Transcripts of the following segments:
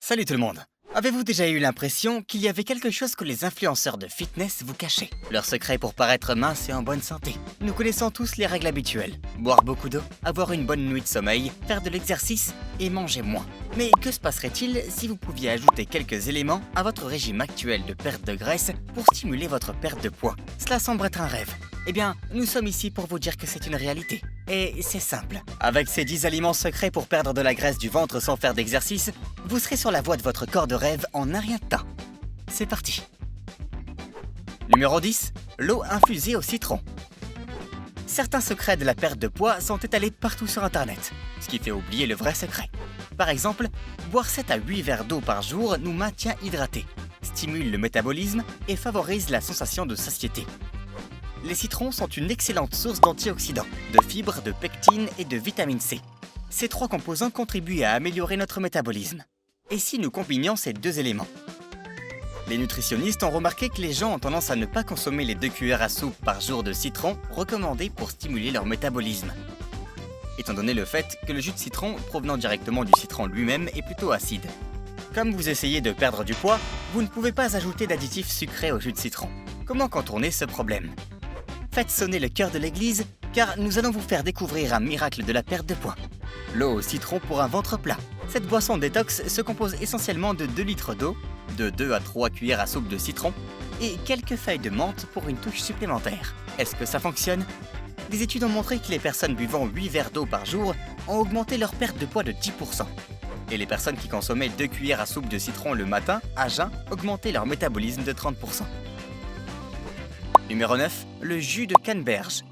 Salut tout le monde. Avez-vous déjà eu l'impression qu'il y avait quelque chose que les influenceurs de fitness vous cachaient? Leur secret pour paraître mince et en bonne santé. Nous connaissons tous les règles habituelles. Boire beaucoup d'eau, avoir une bonne nuit de sommeil, faire de l'exercice et manger moins. Mais que se passerait-il si vous pouviez ajouter quelques éléments à votre régime actuel de perte de graisse pour stimuler votre perte de poids? Cela semble être un rêve. Eh bien, nous sommes ici pour vous dire que c'est une réalité. Et c'est simple. Avec ces 10 aliments secrets pour perdre de la graisse du ventre sans faire d'exercice, vous serez sur la voie de votre corps de rêve en un rien de temps. C'est parti. Numéro 10. L'eau infusée au citron. Certains secrets de la perte de poids sont étalés partout sur Internet, ce qui fait oublier le vrai secret. Par exemple, boire 7 à 8 verres d'eau par jour nous maintient hydratés, stimule le métabolisme et favorise la sensation de satiété. Les citrons sont une excellente source d'antioxydants, de fibres, de pectine et de vitamine C. Ces 3 composants contribuent à améliorer notre métabolisme. Et si nous combinions ces 2 éléments? Les nutritionnistes ont remarqué que les gens ont tendance à ne pas consommer les 2 cuillères à soupe par jour de citron recommandées pour stimuler leur métabolisme. Étant donné le fait que le jus de citron provenant directement du citron lui-même est plutôt acide. Comme vous essayez de perdre du poids, vous ne pouvez pas ajouter d'additifs sucrés au jus de citron. Comment contourner ce problème? Faites sonner le cœur de l'église, car nous allons vous faire découvrir un miracle de la perte de poids. L'eau au citron pour un ventre plat. Cette boisson détox se compose essentiellement de 2 litres d'eau, de 2 à 3 cuillères à soupe de citron et quelques feuilles de menthe pour une touche supplémentaire. Est-ce que ça fonctionne? Des études ont montré que les personnes buvant 8 verres d'eau par jour ont augmenté leur perte de poids de 10%. Et les personnes qui consommaient 2 cuillères à soupe de citron le matin, à jeun, augmentaient leur métabolisme de 30%. Numéro 9. Le jus de canneberge.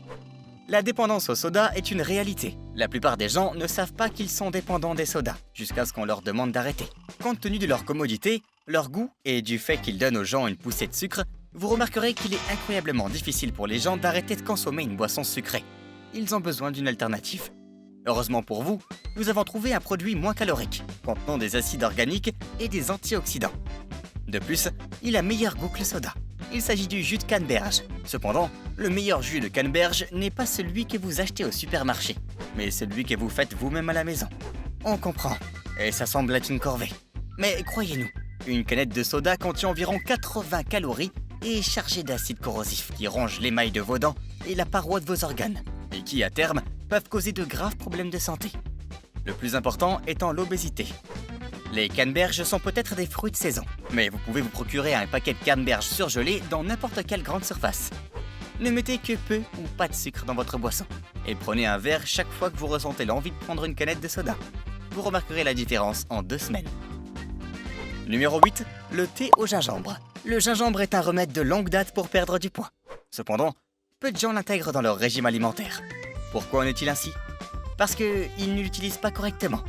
La dépendance au soda est une réalité. La plupart des gens ne savent pas qu'ils sont dépendants des sodas, jusqu'à ce qu'on leur demande d'arrêter. Compte tenu de leur commodité, leur goût et du fait qu'ils donnent aux gens une poussée de sucre, vous remarquerez qu'il est incroyablement difficile pour les gens d'arrêter de consommer une boisson sucrée. Ils ont besoin d'une alternative. Heureusement pour vous, nous avons trouvé un produit moins calorique, contenant des acides organiques et des antioxydants. De plus, il a meilleur goût que le soda. Il s'agit du jus de canneberge. Cependant, le meilleur jus de canneberge n'est pas celui que vous achetez au supermarché, mais celui que vous faites vous-même à la maison. On comprend, et ça semble être une corvée. Mais croyez-nous, une canette de soda contient environ 80 calories et est chargée d'acide corrosif qui ronge l'émail de vos dents et la paroi de vos organes, et qui, à terme, peuvent causer de graves problèmes de santé. Le plus important étant l'obésité. Les canneberges sont peut-être des fruits de saison, mais vous pouvez vous procurer un paquet de canneberges surgelés dans n'importe quelle grande surface. Ne mettez que peu ou pas de sucre dans votre boisson, et prenez un verre chaque fois que vous ressentez l'envie de prendre une canette de soda. Vous remarquerez la différence en 2 semaines. Numéro 8. Le thé au gingembre. Le gingembre est un remède de longue date pour perdre du poids. Cependant, peu de gens l'intègrent dans leur régime alimentaire. Pourquoi en est-il ainsi? Parce qu'ils ne l'utilisent pas correctement.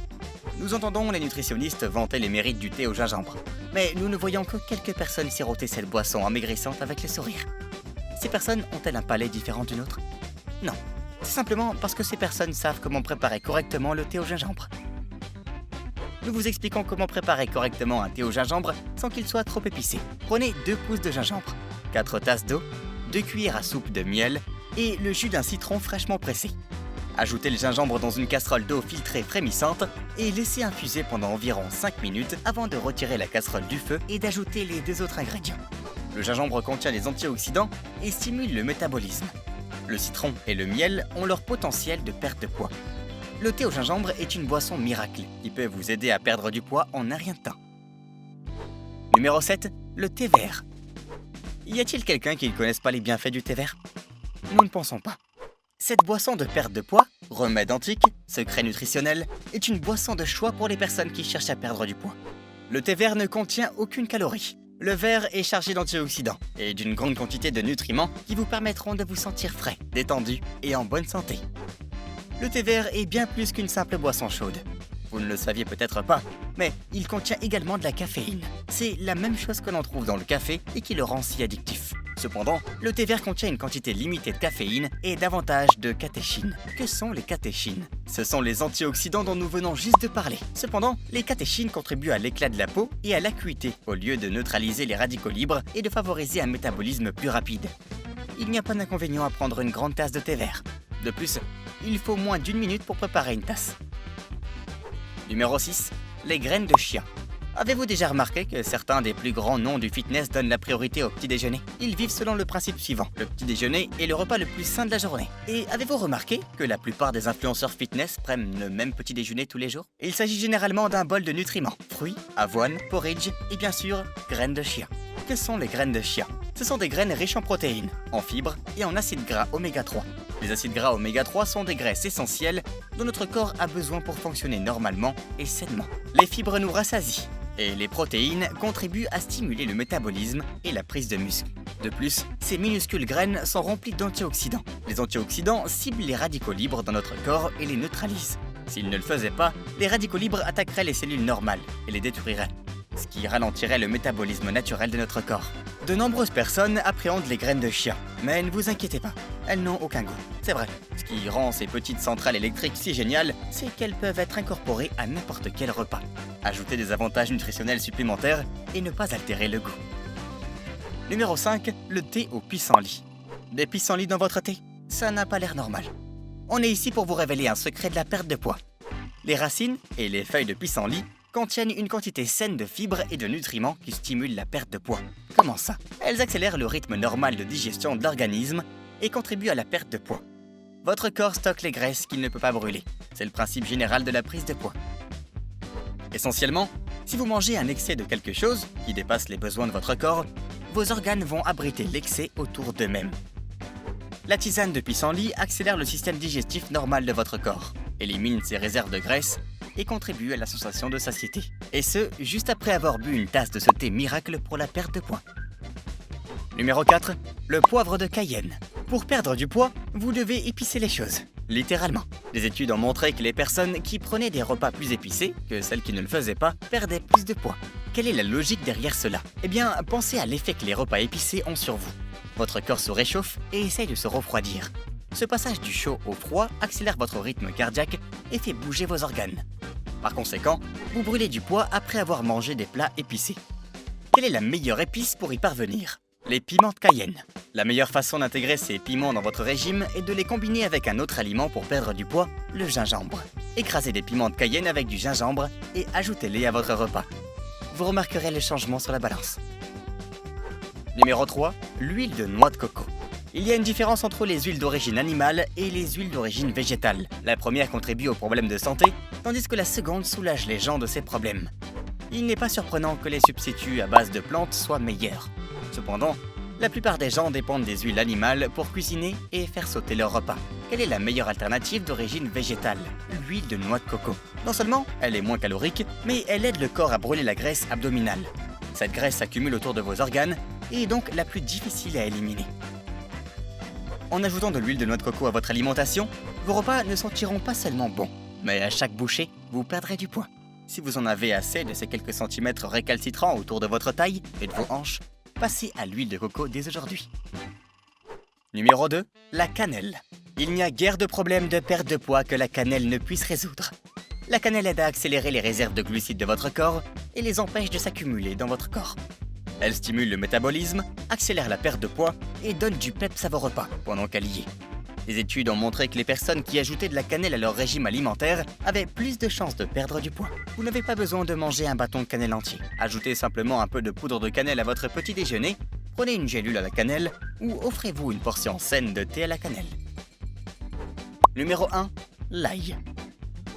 Nous entendons les nutritionnistes vanter les mérites du thé au gingembre, mais nous ne voyons que quelques personnes siroter cette boisson amaigrissante avec le sourire. Ces personnes ont-elles un palais différent d'une autre? Non, c'est simplement parce que ces personnes savent comment préparer correctement le thé au gingembre. Nous vous expliquons comment préparer correctement un thé au gingembre sans qu'il soit trop épicé. Prenez 2 pousses de gingembre, 4 tasses d'eau, 2 cuillères à soupe de miel et le jus d'un citron fraîchement pressé. Ajoutez le gingembre dans une casserole d'eau filtrée frémissante et laissez infuser pendant environ 5 minutes avant de retirer la casserole du feu et d'ajouter les 2 autres ingrédients. Le gingembre contient des antioxydants et stimule le métabolisme. Le citron et le miel ont leur potentiel de perte de poids. Le thé au gingembre est une boisson miracle qui peut vous aider à perdre du poids en un rien de temps. Numéro 7. Le thé vert. Y a-t-il quelqu'un qui ne connaisse pas les bienfaits du thé vert? Nous ne pensons pas. Cette boisson de perte de poids, remède antique, secret nutritionnel, est une boisson de choix pour les personnes qui cherchent à perdre du poids. Le thé vert ne contient aucune calorie. Le vert est chargé d'antioxydants et d'une grande quantité de nutriments qui vous permettront de vous sentir frais, détendu et en bonne santé. Le thé vert est bien plus qu'une simple boisson chaude. Vous ne le saviez peut-être pas, mais il contient également de la caféine. C'est la même chose que l'on trouve dans le café et qui le rend si addictif. Cependant, le thé vert contient une quantité limitée de caféine et davantage de catéchines. Que sont les catéchines? Ce sont les antioxydants dont nous venons juste de parler. Cependant, les catéchines contribuent à l'éclat de la peau et à l'acuité, au lieu de neutraliser les radicaux libres et de favoriser un métabolisme plus rapide. Il n'y a pas d'inconvénient à prendre une grande tasse de thé vert. De plus, il faut moins d'1 minute pour préparer une tasse. Numéro 6. Les graines de chia. Avez-vous déjà remarqué que certains des plus grands noms du fitness donnent la priorité au petit déjeuner? Ils vivent selon le principe suivant: le petit déjeuner est le repas le plus sain de la journée. Et avez-vous remarqué que la plupart des influenceurs fitness prennent le même petit déjeuner tous les jours? Il s'agit généralement d'un bol de nutriments: fruits, avoine, porridge et bien sûr, graines de chia. Que sont les graines de chia? Ce sont des graines riches en protéines, en fibres et en acides gras oméga 3. Les acides gras oméga 3 sont des graisses essentielles dont notre corps a besoin pour fonctionner normalement et sainement. Les fibres nous rassasient et les protéines contribuent à stimuler le métabolisme et la prise de muscle. De plus, ces minuscules graines sont remplies d'antioxydants. Les antioxydants ciblent les radicaux libres dans notre corps et les neutralisent. S'ils ne le faisaient pas, les radicaux libres attaqueraient les cellules normales et les détruiraient, ce qui ralentirait le métabolisme naturel de notre corps. De nombreuses personnes appréhendent les graines de chia, mais ne vous inquiétez pas, elles n'ont aucun goût. C'est vrai, ce qui rend ces petites centrales électriques si géniales, c'est qu'elles peuvent être incorporées à n'importe quel repas, ajouter des avantages nutritionnels supplémentaires et ne pas altérer le goût. Numéro 5, le thé au pissenlit. Des pissenlits dans votre thé? Ça n'a pas l'air normal. On est ici pour vous révéler un secret de la perte de poids. Les racines et les feuilles de pissenlit contiennent une quantité saine de fibres et de nutriments qui stimulent la perte de poids. Comment ça? Elles accélèrent le rythme normal de digestion de l'organisme et contribuent à la perte de poids. Votre corps stocke les graisses qu'il ne peut pas brûler. C'est le principe général de la prise de poids. Essentiellement, si vous mangez un excès de quelque chose qui dépasse les besoins de votre corps, vos organes vont abriter l'excès autour d'eux-mêmes. La tisane de pissenlit accélère le système digestif normal de votre corps, élimine ses réserves de graisse et contribue à la sensation de satiété. Et ce, juste après avoir bu une tasse de ce thé miracle pour la perte de poids. Numéro 4, le poivre de Cayenne. Pour perdre du poids, vous devez épicer les choses, littéralement. Des études ont montré que les personnes qui prenaient des repas plus épicés que celles qui ne le faisaient pas perdaient plus de poids. Quelle est la logique derrière cela? Eh bien, pensez à l'effet que les repas épicés ont sur vous. Votre corps se réchauffe et essaye de se refroidir. Ce passage du chaud au froid accélère votre rythme cardiaque et fait bouger vos organes. Par conséquent, vous brûlez du poids après avoir mangé des plats épicés. Quelle est la meilleure épice pour y parvenir? Les piments de Cayenne. La meilleure façon d'intégrer ces piments dans votre régime est de les combiner avec un autre aliment pour perdre du poids, le gingembre. Écrasez des piments de Cayenne avec du gingembre et ajoutez-les à votre repas. Vous remarquerez le changement sur la balance. Numéro 3, l'huile de noix de coco. Il y a une différence entre les huiles d'origine animale et les huiles d'origine végétale. La première contribue aux problèmes de santé, tandis que la seconde soulage les gens de ces problèmes. Il n'est pas surprenant que les substituts à base de plantes soient meilleurs. Cependant, la plupart des gens dépendent des huiles animales pour cuisiner et faire sauter leur repas. Quelle est la meilleure alternative d'origine végétale? L'huile de noix de coco. Non seulement elle est moins calorique, mais elle aide le corps à brûler la graisse abdominale. Cette graisse s'accumule autour de vos organes et est donc la plus difficile à éliminer. En ajoutant de l'huile de noix de coco à votre alimentation, vos repas ne sentiront pas seulement bons, mais à chaque bouchée, vous perdrez du poids. Si vous en avez assez de ces quelques centimètres récalcitrants autour de votre taille et de vos hanches, passez à l'huile de coco dès aujourd'hui. Numéro 2, la cannelle. Il n'y a guère de problème de perte de poids que la cannelle ne puisse résoudre. La cannelle aide à accélérer les réserves de glucides de votre corps et les empêche de s'accumuler dans votre corps. Elle stimule le métabolisme, accélère la perte de poids et donne du peps à vos repas pendant qu'elle y est. Des études ont montré que les personnes qui ajoutaient de la cannelle à leur régime alimentaire avaient plus de chances de perdre du poids. Vous n'avez pas besoin de manger un bâton de cannelle entier. Ajoutez simplement un peu de poudre de cannelle à votre petit déjeuner, prenez une gélule à la cannelle ou offrez-vous une portion saine de thé à la cannelle. Numéro 1, l'ail.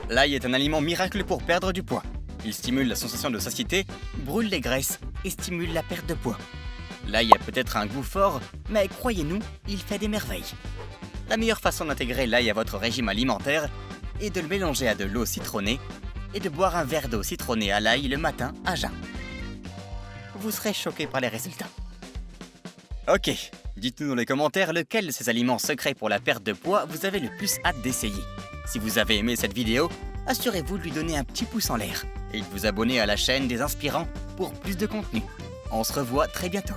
L'ail est un aliment miracle pour perdre du poids. Il stimule la sensation de satiété, brûle les graisses et stimule la perte de poids. L'ail a peut-être un goût fort, mais croyez-nous, il fait des merveilles. La meilleure façon d'intégrer l'ail à votre régime alimentaire est de le mélanger à de l'eau citronnée et de boire un verre d'eau citronnée à l'ail le matin à jeun. Vous serez choqués par les résultats. Ok, dites-nous dans les commentaires lequel de ces aliments secrets pour la perte de poids vous avez le plus hâte d'essayer. Si vous avez aimé cette vidéo, assurez-vous de lui donner un petit pouce en l'air et de vous abonner à la chaîne des Inspirants pour plus de contenu. On se revoit très bientôt.